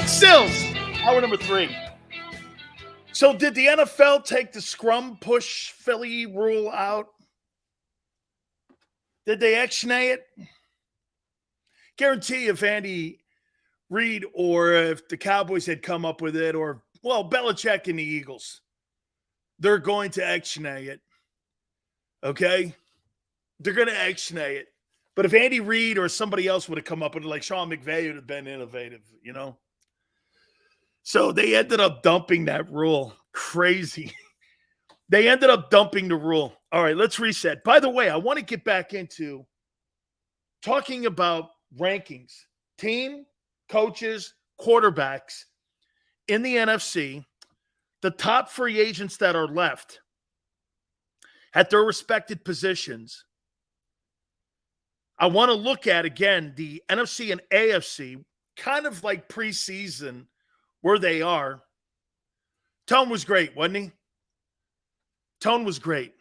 Sills, hour number 3. So did the NFL take the scrum push Philly rule out? Did they X-nay it? Guarantee if Andy Reid or if the Cowboys had come up with it, or, well, Belichick and the Eagles, they're going to X-nay it. Okay? They're going to X-nay it. But if Andy Reid or somebody else would have come up with it, like Sean McVay would have been innovative, you know? So they ended up dumping that rule. Crazy. They ended up dumping the rule. All right, let's reset. By the way, I want to get back into talking about rankings. Team, coaches, quarterbacks in the NFC, the top free agents that are left at their respected positions. I want to look at, again, the NFC and AFC, kind of like preseason, where they are. Tone was great, wasn't he? Tone was great.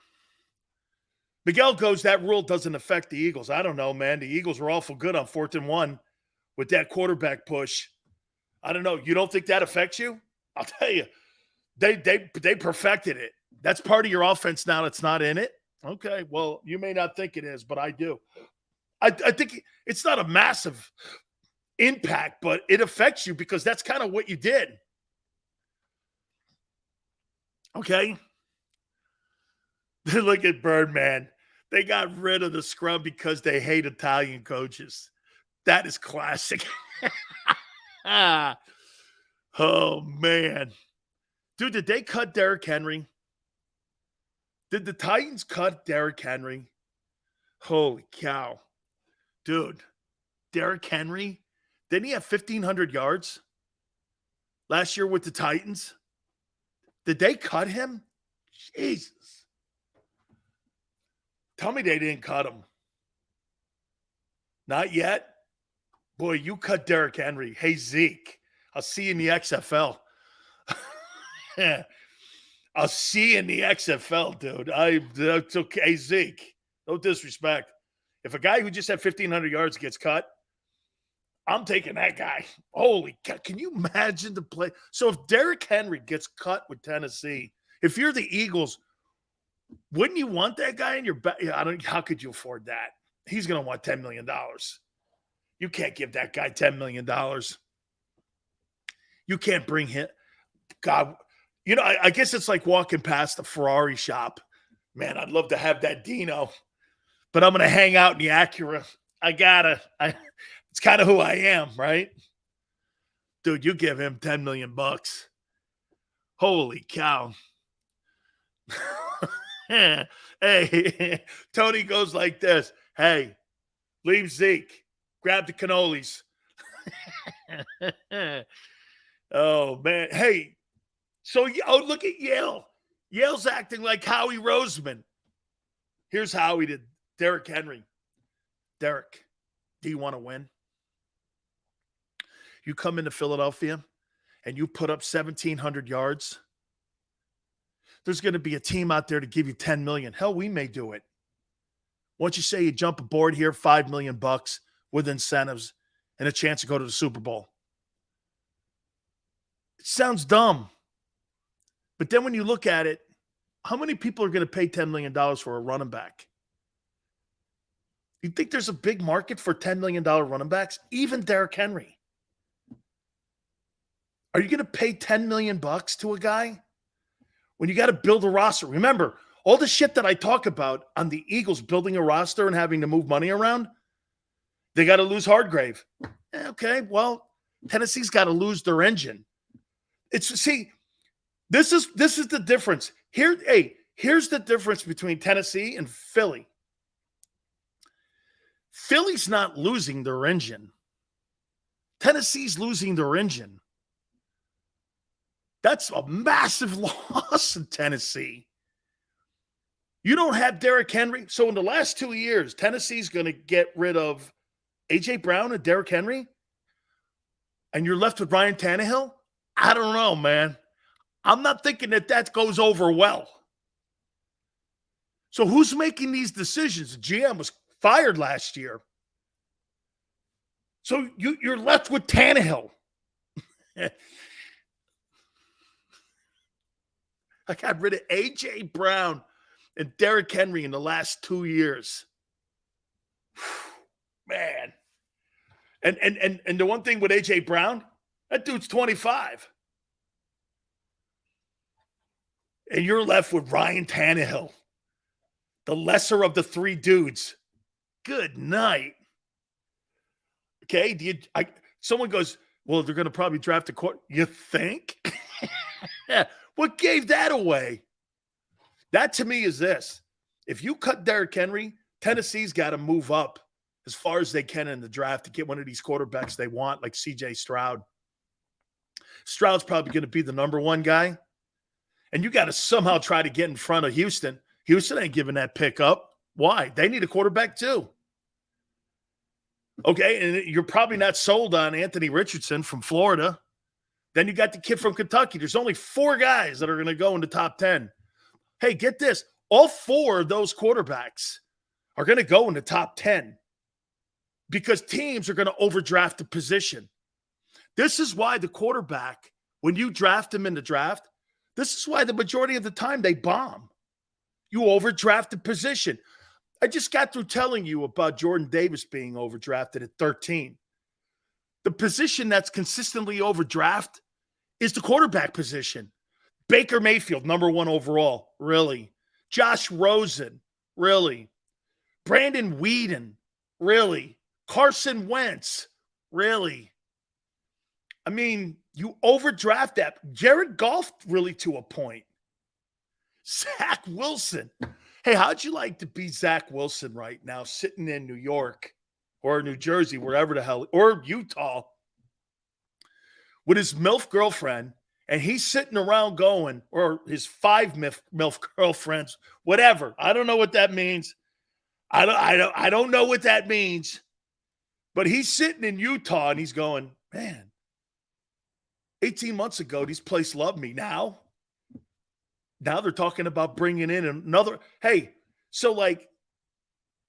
Miguel goes, that rule doesn't affect the Eagles. I don't know, man. The Eagles were awful good on 4th and 1 with that quarterback push. I don't know. You don't think that affects you? I'll tell you. They perfected it. That's part of your offense now that's not in it. Okay, well, you may not think it is, but I do. I think it's not a massive impact, but it affects you because that's kind of what you did. Okay? Look at Birdman. They got rid of the scrum because they hate Italian coaches. That is classic. Oh, man. Dude, did they cut Derrick Henry? Did the Titans cut Derrick Henry? Holy cow. Dude, Derrick Henry, didn't he have 1,500 yards last year with the Titans? Did they cut him? Jesus. Tell me they didn't cut him. Not yet? Boy, you cut Derrick Henry. Hey, Zeke, I'll see you in the XFL. I'll see you in the XFL, dude. It's okay. Hey, Zeke, no disrespect. If a guy who just had 1,500 yards gets cut, I'm taking that guy. Holy cow. Can you imagine the play? So if Derrick Henry gets cut with Tennessee, if you're the Eagles, wouldn't you want that guy in your back? How could you afford that? He's going to want $10 million. You can't give that guy $10 million. You can't bring him. God, you know, I guess it's like walking past the Ferrari shop. Man, I'd love to have that Dino, but I'm going to hang out in the Acura. It's kind of who I am, right? Dude, you give him $10 million. Holy cow. Hey, Tony goes like this. Hey, leave Zeke. Grab the cannolis. Oh, man. Hey, so, look at Yale. Yale's acting like Howie Roseman. Here's Howie to Derrick Henry. Derrick, do you want to win? You come into Philadelphia and you put up 1,700 yards. There's going to be a team out there to give you $10 million. Hell, we may do it. Once you say you jump aboard here, $5 million with incentives and a chance to go to the Super Bowl. It sounds dumb. But then when you look at it, how many people are going to pay $10 million for a running back? You think there's a big market for $10 million running backs? Even Derrick Henry. Are you going to pay $10 million to a guy when you got to build a roster? Remember, all the shit that I talk about on the Eagles building a roster and having to move money around, they got to lose Hargrave. Okay, well, Tennessee's got to lose their engine. This is the difference. Here's the difference between Tennessee and Philly. Philly's not losing their engine. Tennessee's losing their engine. That's a massive loss in Tennessee. You don't have Derrick Henry. So in the last 2 years, Tennessee's going to get rid of A.J. Brown and Derrick Henry, and you're left with Ryan Tannehill? I don't know, man. I'm not thinking that goes over well. So who's making these decisions? The GM was fired last year. So you're left with Tannehill. I got rid of A.J. Brown and Derrick Henry in the last 2 years. Man. And the one thing with A.J. Brown, that dude's 25. And you're left with Ryan Tannehill, the lesser of the three dudes. Good night. Okay, someone goes, well, they're going to probably draft a court. You think? Yeah. What gave that away? That to me is this. If you cut Derrick Henry, Tennessee's got to move up as far as they can in the draft to get one of these quarterbacks they want, like C.J. Stroud. Stroud's probably going to be the number one guy. And you got to somehow try to get in front of Houston. Houston ain't giving that pick up. Why? They need a quarterback too. Okay, and you're probably not sold on Anthony Richardson from Florida. Then you got the kid from Kentucky. There's only 4 guys that are going to go in the top 10. Hey, get this. All 4 of those quarterbacks are going to go in the top 10 because teams are going to overdraft the position. This is why the quarterback, when you draft him in the draft, this is why the majority of the time they bomb. You overdraft the position. I just got through telling you about Jordan Davis being overdrafted at 13. The position that's consistently overdrafted is the quarterback position. Baker Mayfield, number 1 overall, really. Josh Rosen, really. Brandon Weeden, really. Carson Wentz, really. I mean, you overdraft that. Jared Goff, really, to a point. Zach Wilson. Hey, how'd you like to be Zach Wilson right now, sitting in New York or New Jersey, wherever the hell, or Utah, with his MILF girlfriend, and he's sitting around going, or his 5 MILF girlfriends, whatever. I don't know what that means. I don't know what that means. But he's sitting in Utah and he's going, man, 18 months ago, these places loved me. Now they're talking about bringing in another. Hey, so like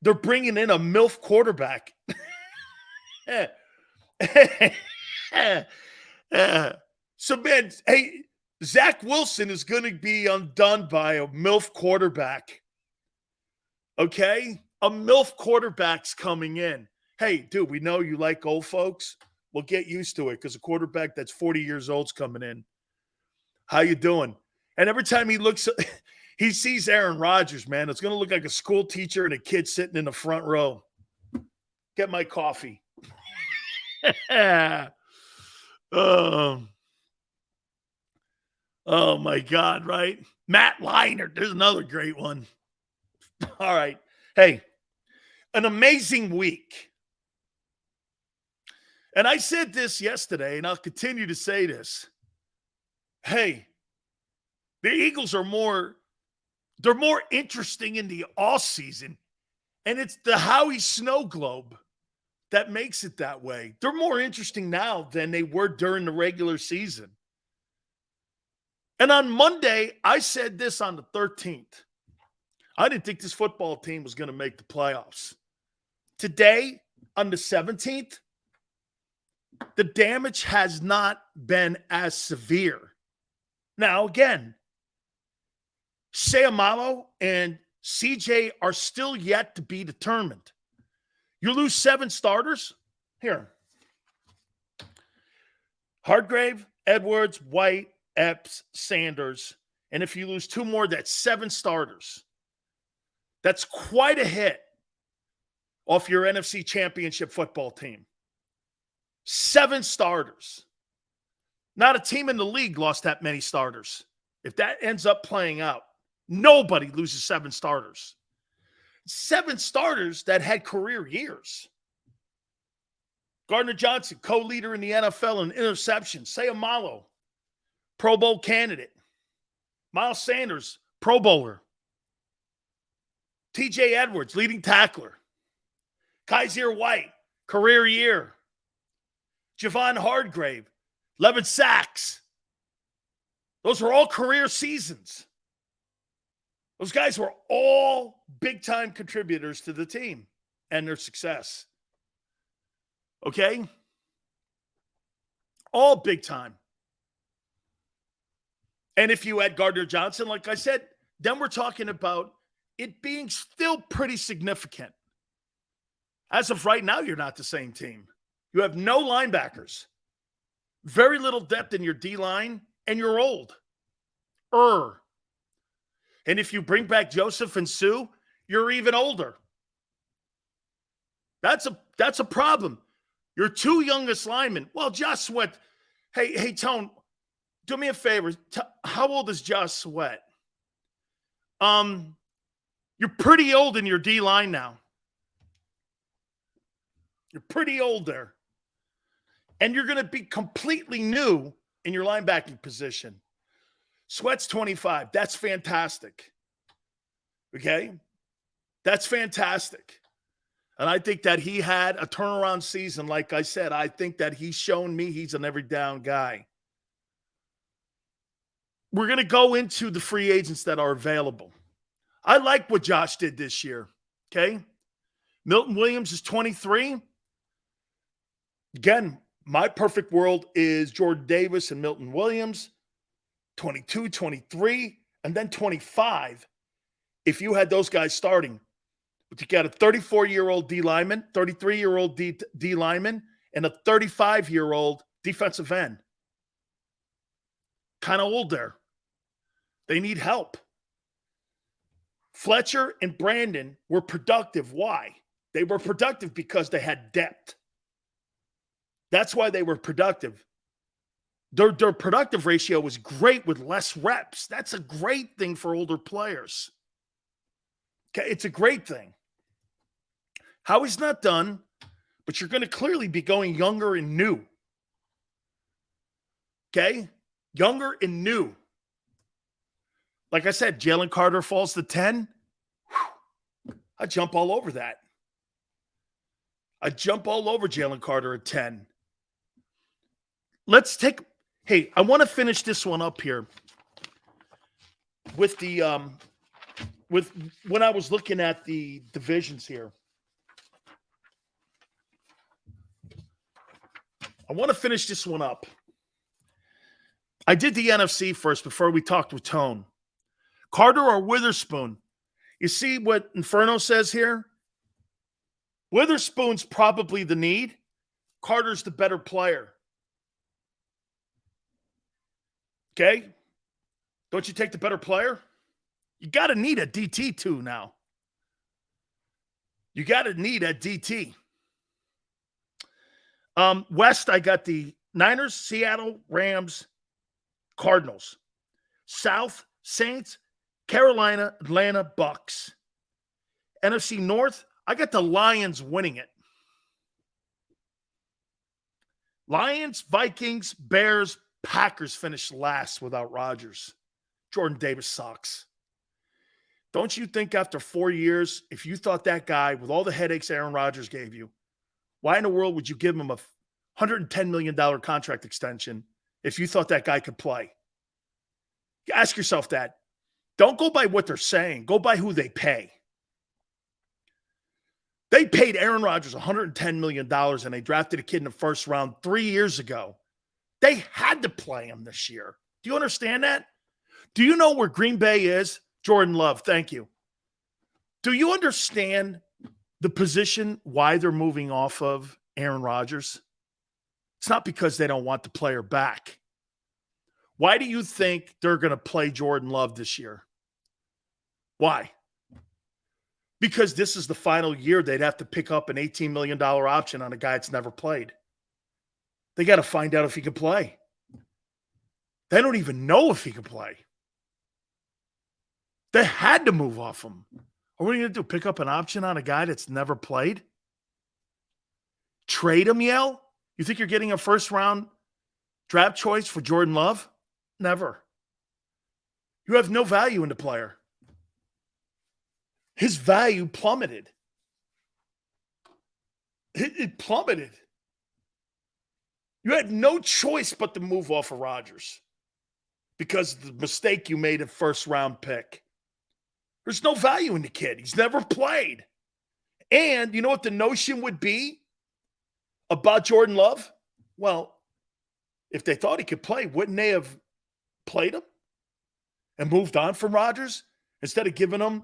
they're bringing in a MILF quarterback. So, man, hey, Zach Wilson is going to be undone by a MILF quarterback. Okay? A MILF quarterback's coming in. Hey, dude, we know you like old folks. We'll get used to it because a quarterback that's 40 years old's coming in. How you doing? And every time he looks, he sees Aaron Rodgers, man. It's going to look like a school teacher and a kid sitting in the front row. Get my coffee. Oh, my God, right? Matt Leinart, there's another great one. All right. Hey, an amazing week. And I said this yesterday, and I'll continue to say this. Hey, the Eagles are more interesting in the offseason, and it's the Howie Snow Globe that makes it that way. They're more interesting now than they were during the regular season. And on Monday, I said this on the 13th. I didn't think this football team was going to make the playoffs. Today, on the 17th, the damage has not been as severe. Now, again, Sayamalo and CJ are still yet to be determined. You lose 7 starters? Here. Hargrave, Edwards, White, Epps, Sanders. And if you lose 2 more, that's 7 starters. That's quite a hit off your NFC Championship football team. 7 starters. Not a team in the league lost that many starters. If that ends up playing out, nobody loses 7 starters. 7 starters that had career years. Gardner Johnson, co-leader in the NFL in interceptions. Sayamalo, Pro Bowl candidate. Miles Sanders, Pro Bowler. TJ Edwards, leading tackler. Kaiser White, career year. Javon Hargrave, 11 sacks. Those were all career seasons. Those guys were all big-time contributors to the team and their success. Okay? All big time. And if you add Gardner Johnson, like I said, then we're talking about it being still pretty significant. As of right now, you're not the same team. You have no linebackers, very little depth in your D-line, and you're old. And if you bring back Joseph and Sue, you're even older. That's a problem. Your two youngest linemen. Well, Josh Sweat. Hey, Tone, do me a favor. How old is Josh Sweat? You're pretty old in your D-line now. You're pretty old there. And you're going to be completely new in your linebacking position. Sweat's 25. That's fantastic. Okay? That's fantastic. And I think that he had a turnaround season. Like I said, I think that he's shown me he's an every down guy. We're going to go into the free agents that are available. I like what Josh did this year. Okay? Milton Williams is 23. Again, my perfect world is Jordan Davis and Milton Williams, 22, 23, and then 25. If you had those guys starting, but you got a 34-year-old D lineman, 33-year-old D lineman, and a 35-year-old defensive end. Kind of old there. They need help. Fletcher and Brandon were productive. Why? They were productive because they had depth. That's why they were productive. Their productive ratio was great with less reps. That's a great thing for older players. Okay, it's a great thing. Howie's not done, but you're going to clearly be going younger and new. Okay? Younger and new. Like I said, Jalen Carter falls to 10. I jump all over that. I jump all over Jalen Carter at 10. Let's take – hey, I want to finish this one up here with the with when I was looking at the divisions here. I want to finish this one up. I did the NFC first before we talked with Tone. Carter or Witherspoon? You see what Inferno says here? Witherspoon's probably the need. Carter's the better player. Okay? Don't you take the better player? You got to need a DT too now. You got to need a DT. West, I got the Niners, Seattle, Rams, Cardinals. South, Saints, Carolina, Atlanta, Bucks. NFC North, I got the Lions winning it. Lions, Vikings, Bears, Packers finished last without Rodgers. Jordan Davis sucks. Don't you think after 4 years, if you thought that guy, with all the headaches Aaron Rodgers gave you, why in the world would you give him a $110 million contract extension if you thought that guy could play? Ask yourself that. Don't go by what they're saying. Go by who they pay. They paid Aaron Rodgers $110 million, and they drafted a kid in the first round 3 years ago. They had to play him this year. Do you understand that? Do you know where Green Bay is? Jordan Love, thank you. Do you understand the position why they're moving off of Aaron Rodgers? It's not because they don't want the player back. Why do you think they're going to play Jordan Love this year? Why? Because this is the final year they'd have to pick up an $18 million option on a guy that's never played. They got to find out if he can play. They don't even know if he can play. They had to move off him. What are you going to do? Pick up an option on a guy that's never played? Trade him, Yale? You think you're getting a first-round draft choice for Jordan Love? Never. You have no value in the player. His value plummeted. It plummeted. You had no choice but to move off of Rodgers because of the mistake you made at first-round pick. There's no value in the kid. He's never played. And you know what the notion would be about Jordan Love? Well, If they thought he could play, wouldn't they have played him and moved on from Rodgers instead of giving him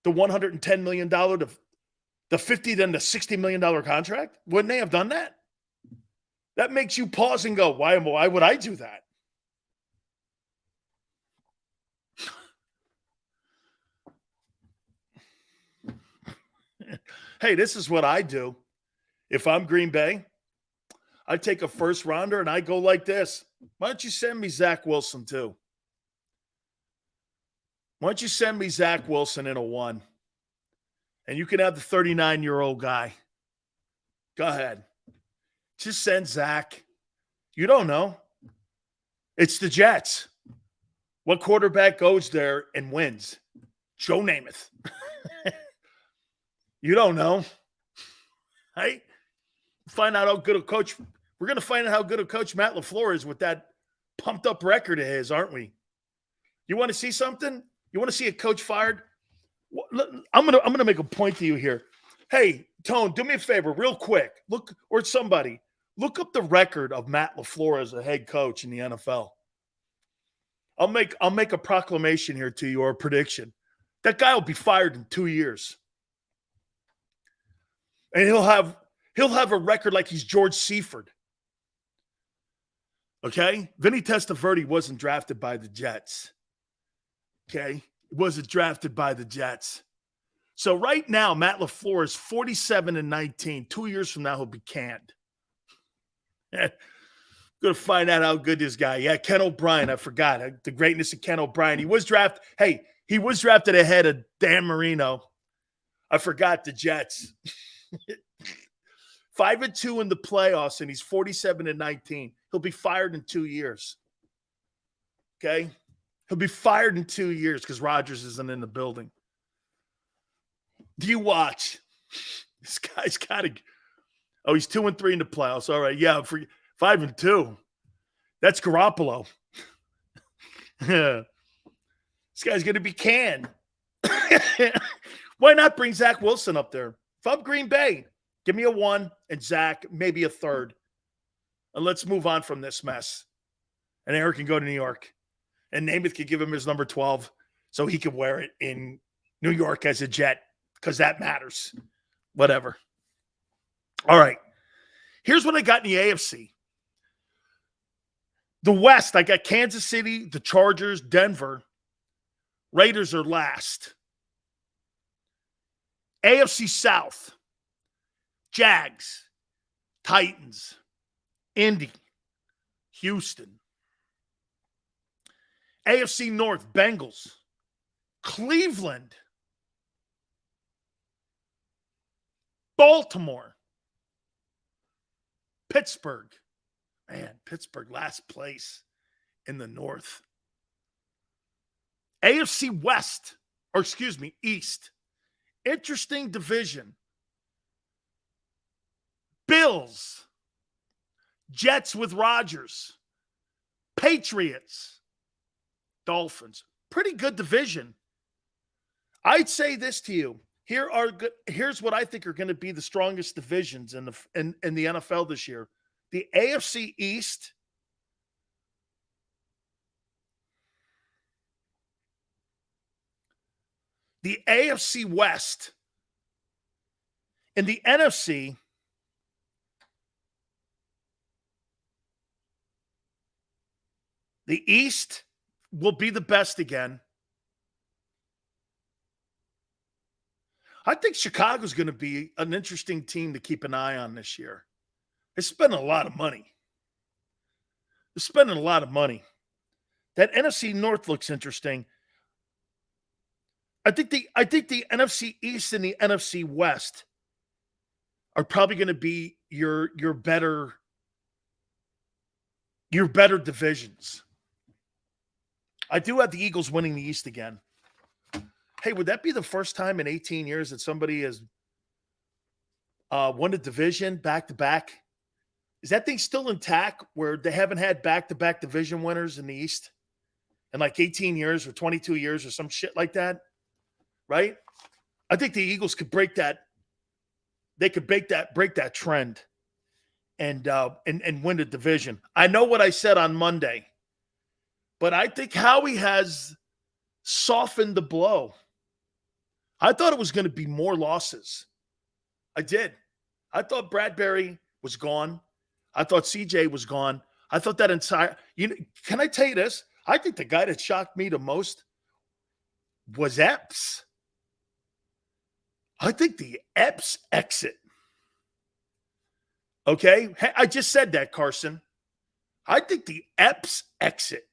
the $110 million, the $50, then the $60 million contract? Wouldn't they have done that? That makes you pause and go, why would I do that? Hey, this is what I do. If I'm Green Bay, I take a first rounder and I go like this. Why don't you send me Zach Wilson too? Why don't you send me Zach Wilson in a 1? And you can have the 39-year-old guy. Go ahead. Just send Zach. You don't know. It's the Jets. What quarterback goes there and wins? Joe Namath. You don't know. Right? Find out how good a coach. We're going to find out how good a coach Matt LaFleur is with that pumped up record of his, aren't we? You want to see something? You want to see a coach fired? I'm gonna make a point to you here. Hey, Tone, do me a favor, real quick. Look up the record of Matt LaFleur as a head coach in the NFL. I'll make a proclamation here to you, or a prediction. That guy will be fired in 2 years. And he'll have a record like he's George Seifert. Okay? Vinny Testaverde wasn't drafted by the Jets. Okay? He wasn't drafted by the Jets. So right now, Matt LaFleur is 47-19. 2 years from now, he'll be canned. Going to find out how good this guy. Yeah, Ken O'Brien. I forgot the greatness of Ken O'Brien. He was drafted. Hey, he was drafted ahead of Dan Marino. I forgot the Jets. 5-2 in the playoffs, and he's 47-19. He'll be fired in 2 years. Okay? He'll be fired in 2 years because Rodgers isn't in the building. Do you watch? This guy's got to. Oh, he's 2-3 in the playoffs. All right, yeah, for 5-2. That's Garoppolo. This guy's going to be canned. Why not bring Zach Wilson up there? If I'm Green Bay, give me a 1 and Zach, maybe a 3rd. And let's move on from this mess. And Eric can go to New York. And Namath can give him his number 12 so he can wear it in New York as a Jet because that matters. Whatever. All right. Here's what I got in the AFC. The West, I got Kansas City, the Chargers, Denver. Raiders are last. AFC South, Jags, Titans, Indy, Houston. AFC North, Bengals, Cleveland, Baltimore, Pittsburgh. Man, Pittsburgh last place in the North. AFC West, or excuse me, East. Interesting division. Bills, Jets with Rodgers, Patriots, Dolphins. Pretty good division. I'd say this to you. Here's what I think are going to be the strongest divisions in the NFL this year. The AFC East, the AFC West, and the NFC. The East will be the best again. I think Chicago's going to be an interesting team to keep an eye on this year. They're spending a lot of money. They're spending a lot of money. That NFC North looks interesting. I think the NFC East and the NFC West are probably going to be your better divisions. I do have the Eagles winning the East again. Hey, would that be the first time in 18 years that somebody has won a division back-to-back? Is that thing still intact where they haven't had back-to-back division winners in the East in like 18 years or 22 years or some shit like that? Right? I think the Eagles could break that. They could break that trend. and win the division. I know what I said on Monday, but I think Howie has softened the blow. I thought it was going to be more losses. I did. I thought Bradberry was gone. I thought CJ was gone. I thought that entire can I tell you this? I think the guy that shocked me the most was Epps. I think the Epps exit. Okay? I just said that, Carson. I think the Epps exit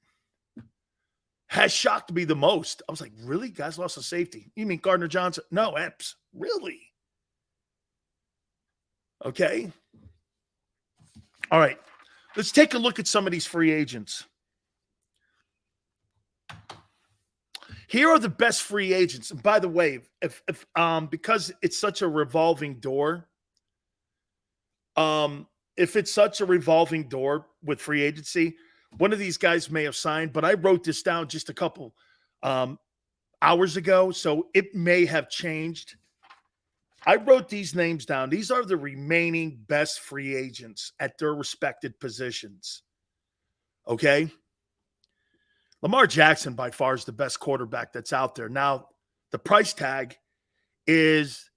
has shocked me the most. I was like, really? Guys lost a safety. You mean Gardner Johnson? No, Epps. Really? Okay. All right. Let's take a look at some of these free agents. Here are the best free agents. And by the way, if because it's such a revolving door, if it's such a revolving door with free agency, one of these guys may have signed, but I wrote this down just a couple hours ago, so it may have changed. I wrote these names down. These are the remaining best free agents at their respected positions. Okay? Lamar Jackson by far is the best quarterback that's out there. Now, the price tag is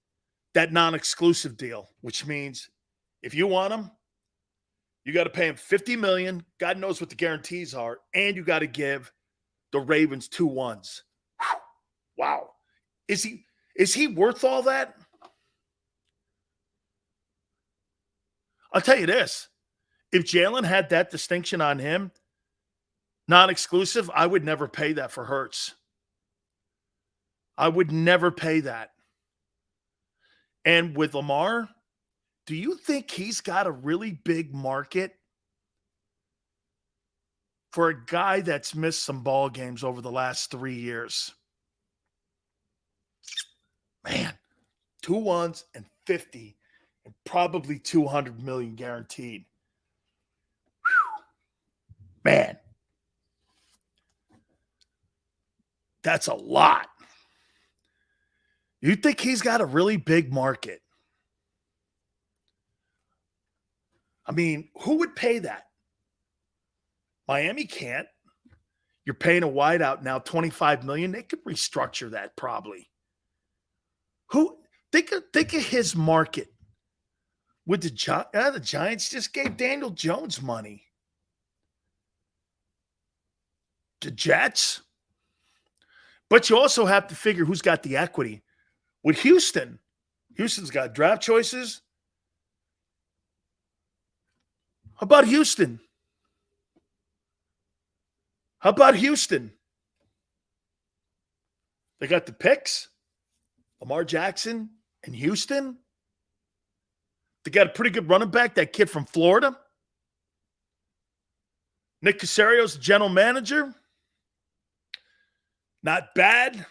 that non-exclusive deal, which means if you want him, you got to pay him $50 million. God knows what the guarantees are. And you got to give the Ravens 2 1s. Wow. Is he worth all that? I'll tell you this. If Jalen had that distinction on him, non-exclusive, I would never pay that for Hurts. I would never pay that. And with Lamar, do you think he's got a really big market for a guy that's missed some ball games over the last 3 years? Man, 2 1s and 50 and probably 200 million guaranteed. Whew. Man, that's a lot. You think he's got a really big market? I mean, who would pay that? Miami can't. You're paying a wideout now $25 million. They could restructure that probably. Who think of his market? With the Giants just gave Daniel Jones money. The Jets. But you also have to figure who's got the equity. With Houston's got draft choices. How about Houston? They got the picks. Lamar Jackson and Houston. They got a pretty good running back, that kid from Florida. Nick Caserio's the general manager. Not bad.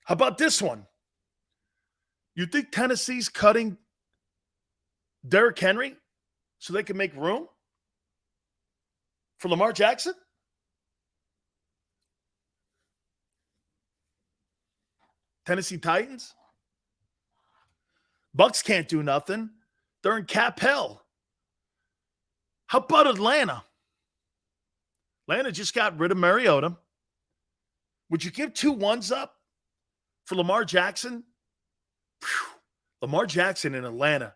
How about this one? You think Tennessee's cutting Derrick Henry so they can make room for Lamar Jackson? Tennessee Titans? Bucks can't do nothing. They're in cap hell. How about Atlanta? Atlanta just got rid of Mariota. Would you give 2 1s up for Lamar Jackson? Whew. Lamar Jackson in Atlanta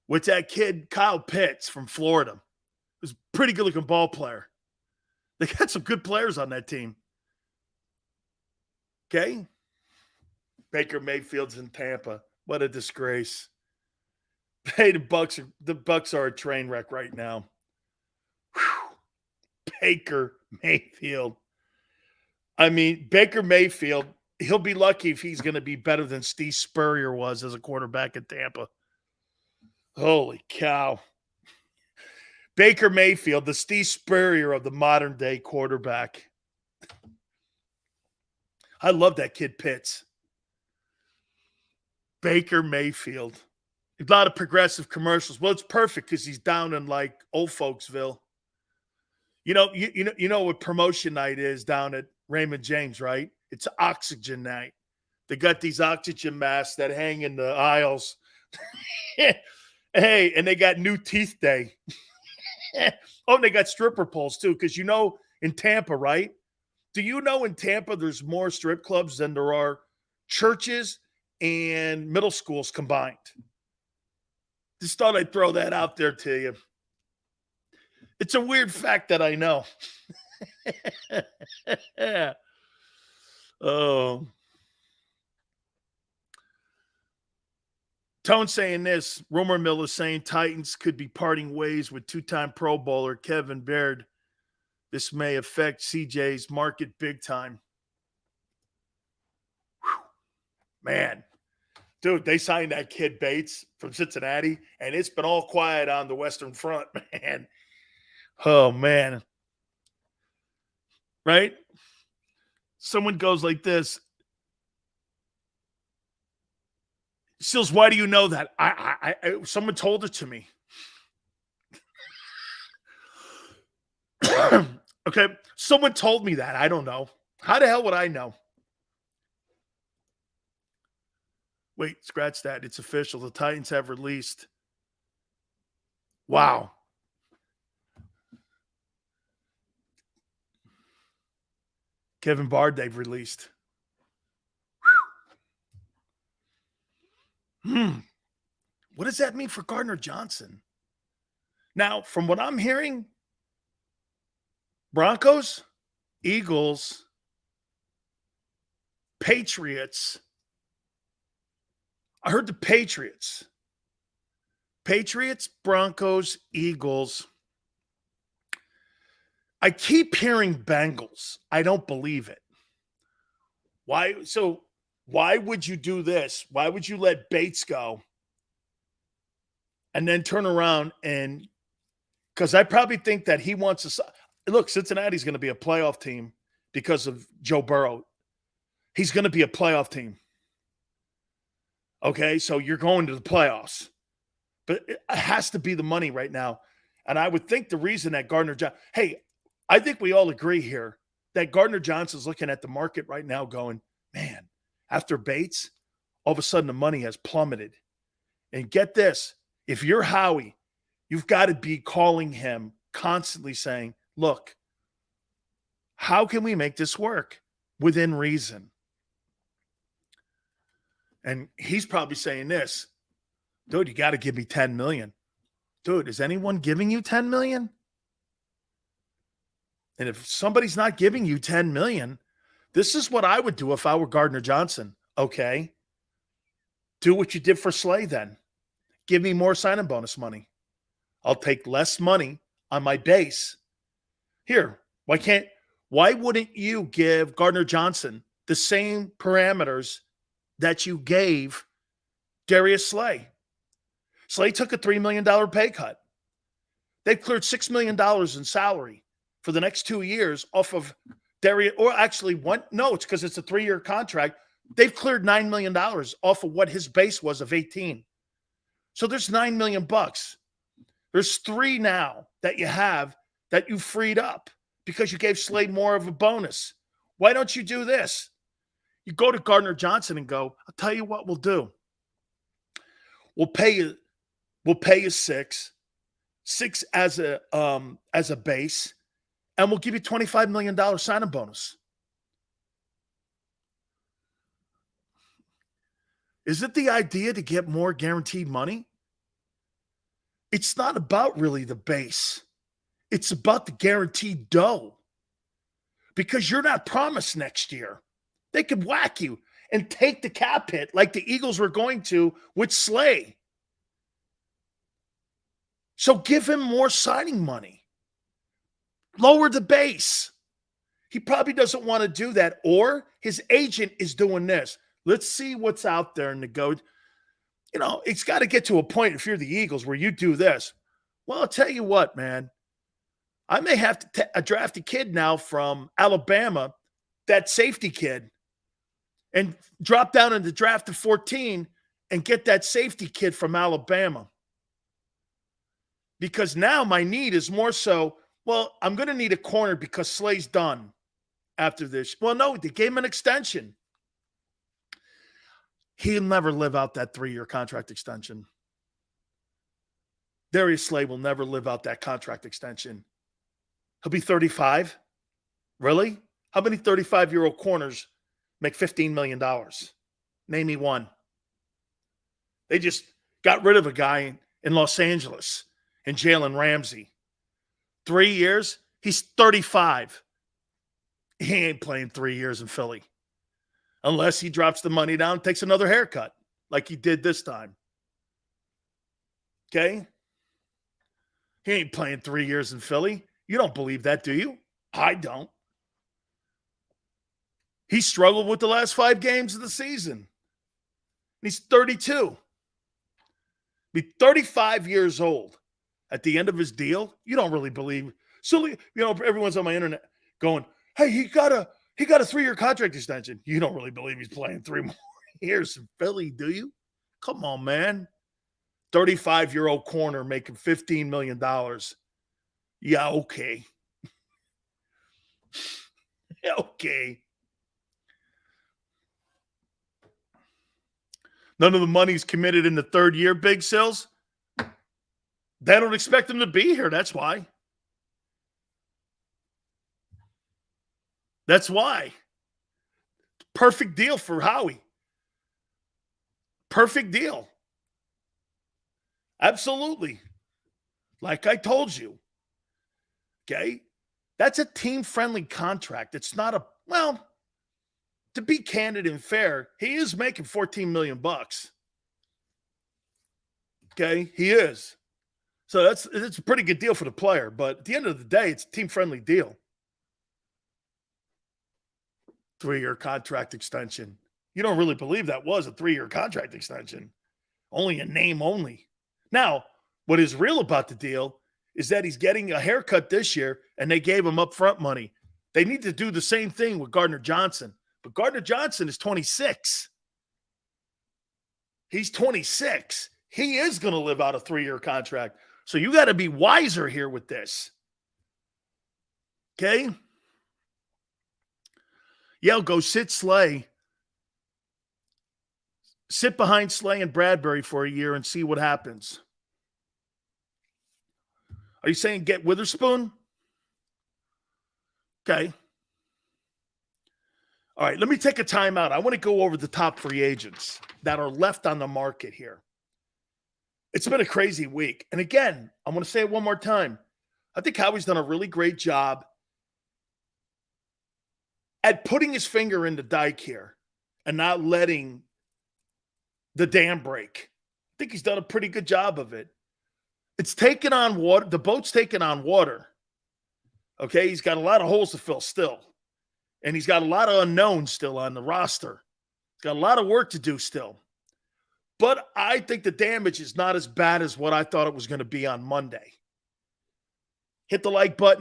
with that kid Kyle Pitts from Florida. Who's a pretty good-looking ball player. They got some good players on that team. Okay? Baker Mayfield's in Tampa. What a disgrace. Hey, the Bucks are a train wreck right now. Whew. Baker Mayfield. I mean, Baker Mayfield, he'll be lucky if he's going to be better than Steve Spurrier was as a quarterback in Tampa. Holy cow. Baker Mayfield, the Steve Spurrier of the modern day quarterback. I love that kid Pitts. Baker Mayfield. A lot of progressive commercials. Well, it's perfect because he's down in like old folksville. You know what promotion night is down at Raymond James, right? It's oxygen night. They got these oxygen masks that hang in the aisles Hey, and they got new teeth day. Oh, and they got stripper poles too, because in Tampa, right? Do you know in Tampa there's more strip clubs than there are churches and middle schools combined? Just thought I'd throw that out there to you. It's a weird fact that I know. Oh. Tone saying this. Rumor mill is saying Titans could be parting ways with two-time Pro Bowler Kevin Baird. This may affect CJ's market big time. Whew. Man. Dude, they signed that kid Bates from Cincinnati, and it's been all quiet on the Western Front, man. Oh, man. Right? Someone goes like this. Sills, why do you know that? Someone told it to me. Okay, someone told me that. I don't know. How the hell would I know? Wait, scratch that. It's official. The Titans have released. Wow. Kevin Bard, they've released. What does that mean for Gardner Johnson? Now, from what I'm hearing, Broncos, Eagles, Patriots. I heard the Patriots. Patriots, Broncos, Eagles. I keep hearing Bengals. I don't believe it. Why? So why would you do this? Why would you let Bates go and then turn around and – because I probably think that he wants to – look, Cincinnati's going to be a playoff team because of Joe Burrow. He's going to be a playoff team. Okay, so you're going to the playoffs. But it has to be the money right now. And I would think the reason that Gardner Johnson – hey, I think we all agree here that Gardner Johnson's looking at the market right now going, man, after Bates, all of a sudden the money has plummeted. And get this, if you're Howie, you've got to be calling him constantly saying, look, how can we make this work within reason? And he's probably saying this, dude, you got to give me $10 million. Dude, is anyone giving you $10 million? And if somebody's not giving you $10 million, this is what I would do if I were Gardner Johnson. Okay. Do what you did for Slay then. Give me more sign-in bonus money. I'll take less money on my base. Here, why wouldn't you give Gardner Johnson the same parameters that you gave Darius Slay? Slay took a $3 million pay cut. They've cleared $6 million in salary for the next 2 years off of Darius, or actually one. No, it's because it's a 3-year contract. They've cleared $9 million off of what his base was of 18. So there's $9 million. There's 3 now that you have that you freed up because you gave Slay more of a bonus. Why don't you do this? You go to Gardner Johnson and go, I'll tell you what we'll do. We'll pay you 6 as a base, and we'll give you $25 million sign-in bonus. Is it the idea to get more guaranteed money? It's not about really the base. It's about the guaranteed dough. Because you're not promised next year. They could whack you and take the cap hit like the Eagles were going to with Slay. So give him more signing money. Lower the base. He probably doesn't want to do that. Or his agent is doing this. Let's see what's out there in the go. You know, it's got to get to a point if you're the Eagles where you do this. Well, I'll tell you what, man. I may have to draft a kid now from Alabama, that safety kid, and drop down in the draft to 14 and get that safety kid from Alabama. Because now my need is more so, well, I'm going to need a corner because Slay's done after this. Well, no, they gave him an extension. He'll never live out that 3-year contract extension. Darius Slay will never live out that contract extension. He'll be 35. Really? How many 35-year-old corners make $15 million? Name me one. They just got rid of a guy in Los Angeles, in Jalen Ramsey. 3 years, he's 35. He ain't playing 3 years in Philly. Unless he drops the money down and takes another haircut, like he did this time. Okay? He ain't playing 3 years in Philly. You don't believe that, do you? I don't. He struggled with the last 5 games of the season. He's 32. Be 35 years old at the end of his deal. You don't really believe. So, everyone's on my internet going, hey, he got a 3-year contract extension. You don't really believe he's playing 3 more years in Philly, do you? Come on, man. 35-year-old corner making $15 million. Yeah, okay. Yeah, okay. None of the money's committed in the 3rd year, Big Sills. They don't expect him to be here. That's why. That's why. Perfect deal for Howie. Perfect deal. Absolutely. Like I told you. Okay? That's a team-friendly contract. It's not a, well, to be candid and fair, he is making $14 million. Okay? He is. So it's a pretty good deal for the player. But at the end of the day, it's a team-friendly deal. 3-year contract extension. You don't really believe that was a 3-year contract extension. Only a name only. Now, what is real about the deal is that he's getting a haircut this year, and they gave him upfront money. They need to do the same thing with Gardner Johnson. But Gardner Johnson is 26. He's 26. He is going to live out a 3-year contract. So you got to be wiser here with this. Okay? Yeah, go sit Slay. Sit behind Slay and Bradberry for a year and see what happens. Are you saying get Witherspoon? Okay. All right, let me take a timeout. I want to go over the top free agents that are left on the market here. It's been a crazy week. And again, I'm going to say it one more time. I think Howie's done a really great job at putting his finger in the dike here and not letting the dam break. I think he's done a pretty good job of it. It's taken on water. The boat's taken on water. Okay, he's got a lot of holes to fill still. And he's got a lot of unknowns still on the roster. He's got a lot of work to do still. But I think the damage is not as bad as what I thought it was going to be on Monday. Hit the like button.